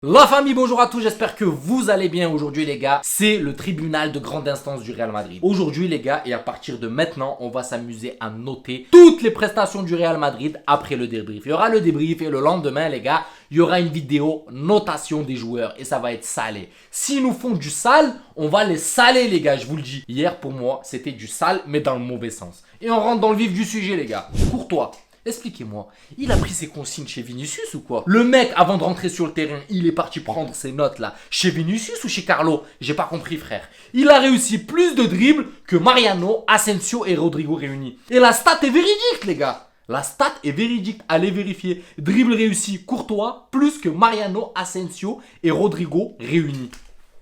La famille, bonjour à tous, j'espère que vous allez bien aujourd'hui les gars. C'est le tribunal de grande instance du Real Madrid. Aujourd'hui les gars, et à partir de maintenant, on va s'amuser à noter toutes les prestations du Real Madrid après le débrief. Il y aura le débrief et le lendemain les gars, il y aura une vidéo notation des joueurs et ça va être salé. S'ils nous font du sale, on va les saler les gars, je vous le dis. Hier pour moi, c'était du sale mais dans le mauvais sens. Et on rentre dans le vif du sujet les gars. Courtois. Expliquez-moi, il a pris ses consignes chez Vinicius ou quoi? Le mec, avant de rentrer sur le terrain, il est parti prendre ses notes là, chez Vinicius ou chez Carlo? J'ai pas compris frère. Il a réussi plus de dribbles que Mariano, Asensio et Rodrigo réunis. Et la stat est véridique les gars. La stat est véridique, allez vérifier. Dribble réussi, Courtois, plus que Mariano, Asensio et Rodrigo réunis.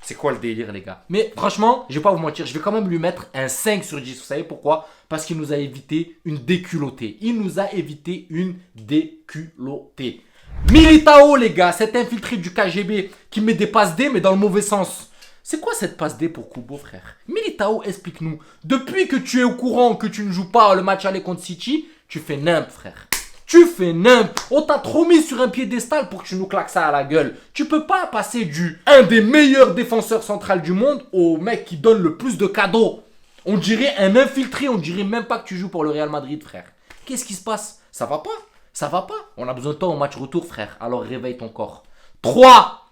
C'est quoi le délire les gars? Mais franchement, je vais pas vous mentir, je vais quand même lui mettre un 5 sur 10. Vous savez pourquoi? Parce qu'il nous a évité une déculottée. Il nous a évité une déculottée. Militao les gars, cet infiltré du KGB qui met des passes D mais dans le mauvais sens. C'est quoi cette passe D pour Kubo frère? Militao, explique-nous. Depuis que tu es au courant que tu ne joues pas le match aller contre City, tu fais nimp frère. Tu fais nimp. On t'a trop mis sur un piédestal pour que tu nous claques ça à la gueule. Tu peux pas passer du un des meilleurs défenseurs centrales du monde au mec qui donne le plus de cadeaux. On dirait un infiltré, on dirait même pas que tu joues pour le Real Madrid, frère. Qu'est-ce qui se passe? Ça va pas? Ça va pas? On a besoin de toi au match retour, frère. Alors réveille ton corps. 3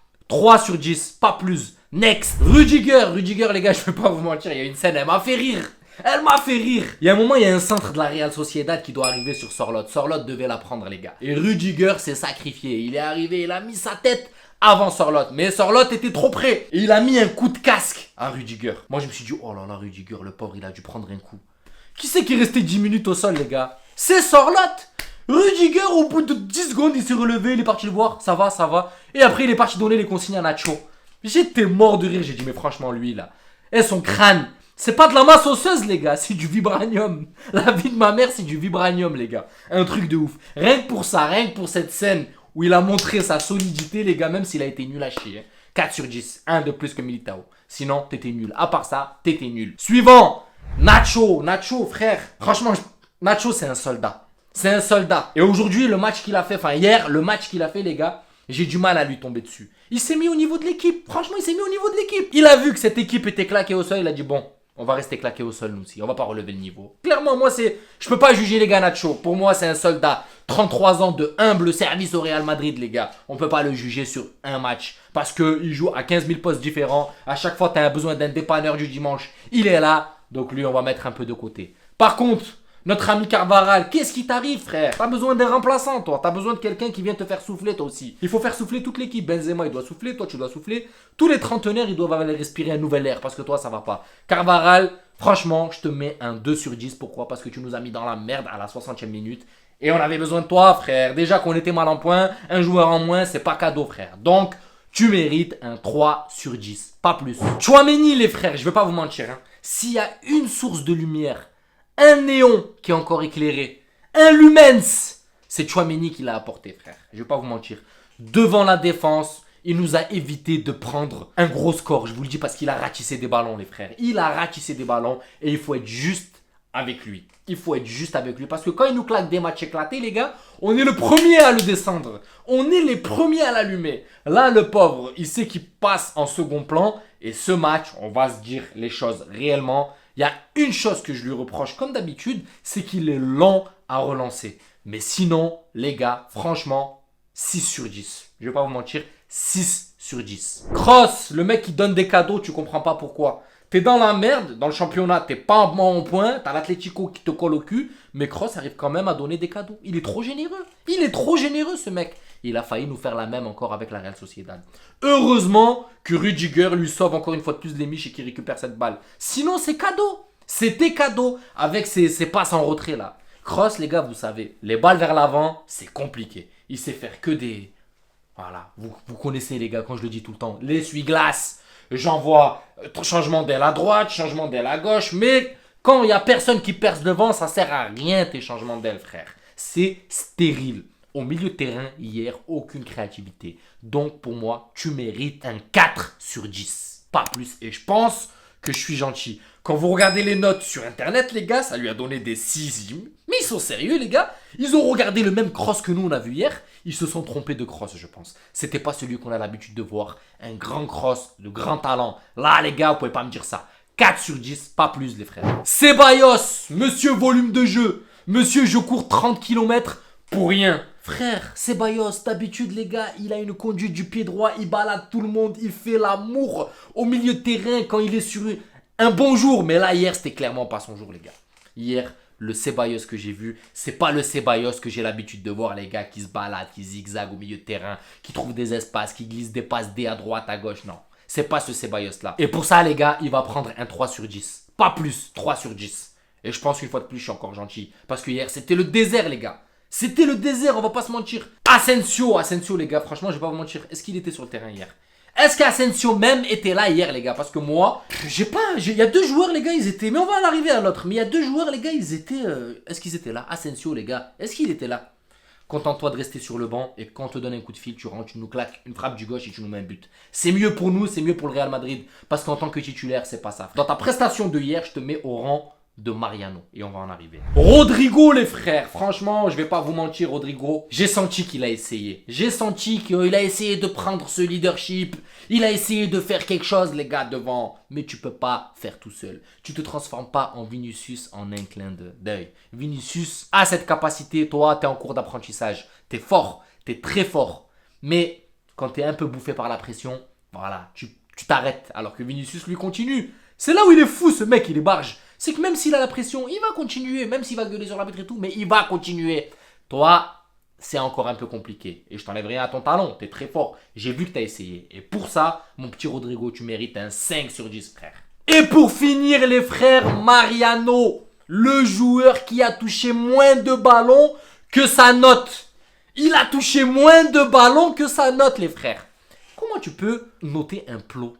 sur 10, pas plus. Next. Rudiger, les gars, je vais pas vous mentir, il y a une scène, elle m'a fait rire. Elle m'a fait rire. Il y a un moment, il y a un centre de la Real Sociedad qui doit arriver sur Sorloth. Sorloth devait la prendre, les gars. Et Rudiger s'est sacrifié. Il est arrivé, il a mis sa tête avant Sorloth. Mais Sorloth était trop près. Et il a mis un coup de casque à Rudiger. Moi, je me suis dit, oh là là, Rudiger, le pauvre, il a dû prendre un coup. Qui c'est qui est resté 10 minutes au sol, les gars? C'est Sorloth. Rudiger, au bout de 10 secondes, il s'est relevé, il est parti le voir. Ça va, ça va. Et après, il est parti donner les consignes à Nacho. J'étais mort de rire. J'ai dit, mais franchement, lui, là. Et son crâne. C'est pas de la masse osseuse les gars, c'est du vibranium. La vie de ma mère c'est du vibranium les gars. Un truc de ouf. Rien que pour ça, rien que pour cette scène où il a montré sa solidité les gars, même s'il a été nul à chier. 4 sur 10, 1 de plus que Militao. Sinon t'étais nul. À part ça, t'étais nul. Suivant, Nacho frère. Franchement, Nacho c'est un soldat. C'est un soldat. Et aujourd'hui le match qu'il a fait, enfin hier le match qu'il a fait les gars, j'ai du mal à lui tomber dessus. Il s'est mis au niveau de l'équipe. Franchement il s'est mis au niveau de l'équipe. Il a vu que cette équipe était claquée au sol, il a dit bon. On va rester claqué au sol nous aussi, on va pas relever le niveau. Clairement, moi je peux pas juger les gars Nacho. Pour moi c'est un soldat, 33 ans de humble service au Real Madrid les gars. On peut pas le juger sur un match. Parce qu'il joue à 15 000 postes différents. À chaque fois t'as besoin d'un dépanneur du dimanche. Il est là, donc lui on va mettre un peu de côté. Par contre, notre ami Carvajal, qu'est-ce qui t'arrive frère? T'as besoin d'un remplaçant toi, t'as besoin de quelqu'un qui vient te faire souffler toi aussi. Il faut faire souffler toute l'équipe, Benzema il doit souffler, toi tu dois souffler. Tous les trentenaires ils doivent aller respirer un nouvel air parce que toi ça va pas. Carvajal, franchement je te mets un 2 sur 10, pourquoi? Parce que tu nous as mis dans la merde à la 60e minute. Et on avait besoin de toi frère, déjà qu'on était mal en point, un joueur en moins c'est pas cadeau frère. Donc tu mérites un 3 sur 10, pas plus. Tchouaméni les frères, je vais pas vous mentir, hein. S'il y a une source de lumière, un néon qui est encore éclairé, un lumens, c'est Tchouaméni qui l'a apporté frère, je vais pas vous mentir. Devant la défense, il nous a évité de prendre un gros score, je vous le dis parce qu'il a ratissé des ballons les frères. Il a ratissé des ballons et il faut être juste avec lui. Il faut être juste avec lui parce que quand il nous claque des matchs éclatés les gars, on est le premier à le descendre. On est les premiers à l'allumer. Là le pauvre, il sait qu'il passe en second plan et ce match, on va se dire les choses réellement. Il y a une chose que je lui reproche comme d'habitude, c'est qu'il est lent à relancer. Mais sinon, les gars, franchement, 6 sur 10. Je vais pas vous mentir, 6 sur 10. Kroos, le mec qui donne des cadeaux, tu comprends pas pourquoi. T'es dans la merde, dans le championnat, t'es pas en point, t'as l'Atlético qui te colle au cul, mais Kroos arrive quand même à donner des cadeaux. Il est trop généreux. Il est trop généreux ce mec. Il a failli nous faire la même encore avec la Real Sociedad. Heureusement que Rudiger lui sauve encore une fois de plus les miches et qu'il récupère cette balle. Sinon c'est cadeau. C'était cadeau avec ses passes en retrait là. Kroos les gars vous savez, les balles vers l'avant c'est compliqué. Il sait faire que des... Voilà, vous connaissez les gars quand je le dis tout le temps. L'essuie-glace. J'envoie changement d'aile à droite, changement d'aile à gauche. Mais quand il n'y a personne qui perce devant, ça sert à rien tes changements d'aile frère. C'est stérile. Au milieu de terrain, hier, aucune créativité. Donc, pour moi, tu mérites un 4 sur 10. Pas plus. Et je pense que je suis gentil. Quand vous regardez les notes sur Internet, les gars, ça lui a donné des 6. Mais il sont sérieux, les gars. Ils ont regardé le même cross que nous, on a vu hier. Ils se sont trompés de cross, je pense. C'était pas celui qu'on a l'habitude de voir. Un grand cross, de grand talent. Là, les gars, vous pouvez pas me dire ça. 4 sur 10, pas plus, les frères. Ceballos, monsieur volume de jeu. Monsieur, je cours 30 km pour rien. Frère, Ceballos, d'habitude, les gars, il a une conduite du pied droit. Il balade tout le monde. Il fait l'amour au milieu de terrain quand il est sur un bon jour. Mais là, hier, c'était clairement pas son jour, les gars. Hier, le Ceballos que j'ai vu, c'est pas le Ceballos que j'ai l'habitude de voir, les gars, qui se baladent, qui zigzaguent au milieu de terrain, qui trouvent des espaces, qui glissent des passes D à droite, à gauche. Non, c'est pas ce Ceballos là. Et pour ça, les gars, il va prendre un 3 sur 10. Pas plus, 3 sur 10. Et je pense qu'une fois de plus, je suis encore gentil. Parce que hier, c'était le désert, les gars. C'était le désert, on va pas se mentir. Asensio, les gars, franchement, je vais pas vous mentir. Est-ce qu'il était sur le terrain hier? Est-ce qu'Asensio même était là hier, les gars? Parce que moi, il y a 2 joueurs, les gars, ils étaient. Mais on va en arriver à l'autre. Mais il y a 2 joueurs, les gars, ils étaient. Est-ce qu'ils étaient là? Asensio, les gars, est-ce qu'il était là? Contente-toi de rester sur le banc et quand on te donne un coup de fil, tu rentres, tu nous claques une frappe du gauche et tu nous mets un but. C'est mieux pour nous, c'est mieux pour le Real Madrid. Parce qu'en tant que titulaire, c'est pas ça. Dans ta prestation de hier, je te mets au rang de Mariano. Et on va en arriver. Rodrigo, les frères. Franchement, je vais pas vous mentir, Rodrigo. J'ai senti qu'il a essayé. J'ai senti qu'il a essayé de prendre ce leadership. Il a essayé de faire quelque chose, les gars, devant. Mais tu peux pas faire tout seul. Tu te transformes pas en Vinicius en un clin d'œil. Vinicius a cette capacité. Toi, tu es en cours d'apprentissage. Tu es fort. Tu es très fort. Mais quand tu es un peu bouffé par la pression, voilà, tu t'arrêtes. Alors que Vinicius, lui, continue. C'est là où il est fou, ce mec, il est barge. C'est que même s'il a la pression, il va continuer. Même s'il va gueuler sur l'arbitre et tout, mais il va continuer. Toi, c'est encore un peu compliqué. Et je t'enlève rien à ton talent. T'es très fort. J'ai vu que t'as essayé. Et pour ça, mon petit Rodrigo, tu mérites un 5 sur 10, frère. Et pour finir, les frères, Mariano, le joueur qui a touché moins de ballons que sa note. Il a touché moins de ballons que sa note, les frères. Comment tu peux noter un plot?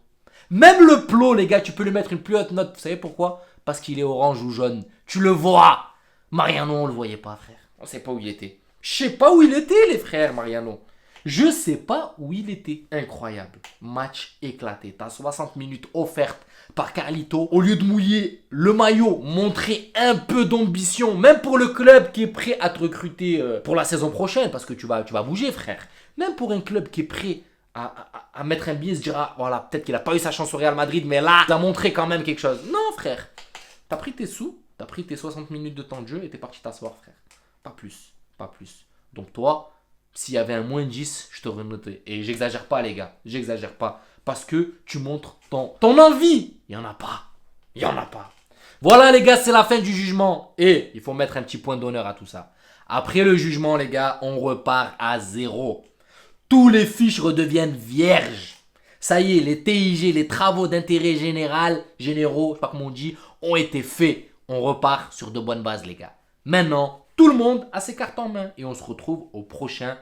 Même le plot, les gars, tu peux lui mettre une plus haute note. Vous savez pourquoi? Parce qu'il est orange ou jaune. Tu le vois. Mariano, on le voyait pas, frère. On sait pas où il était. Je sais pas où il était, les frères, Mariano. Je sais pas où il était. Incroyable. Match éclaté. T'as 60 minutes offertes par Carlito. Au lieu de mouiller le maillot, montrer un peu d'ambition. Même pour le club qui est prêt à te recruter pour la saison prochaine. Parce que tu vas bouger, frère. Même pour un club qui est prêt à mettre un billet, se dira, voilà, peut-être qu'il a pas eu sa chance au Real Madrid, mais là, il a montré quand même quelque chose. Non, frère. T'as pris tes sous, t'as pris tes 60 minutes de temps de jeu et t'es parti t'asseoir, frère. Pas plus, pas plus. Donc toi, s'il y avait un moins 10, je t'aurais noté. Et j'exagère pas, les gars, j'exagère pas. Parce que tu montres ton envie. Il y en a pas. Il y en a pas. Voilà, les gars, c'est la fin du jugement. Et il faut mettre un petit point d'honneur à tout ça. Après le jugement, les gars, on repart à 0. Tous les fiches redeviennent vierges. Ça y est, les TIG, les travaux d'intérêt généraux, je sais pas comment on dit, ont été faits. On repart sur de bonnes bases, les gars. Maintenant, tout le monde a ses cartes en main. Et on se retrouve au prochain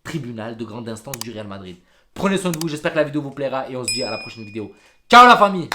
tribunal de grande instance du Real Madrid. Prenez soin de vous, j'espère que la vidéo vous plaira. Et on se dit à la prochaine vidéo. Ciao la famille!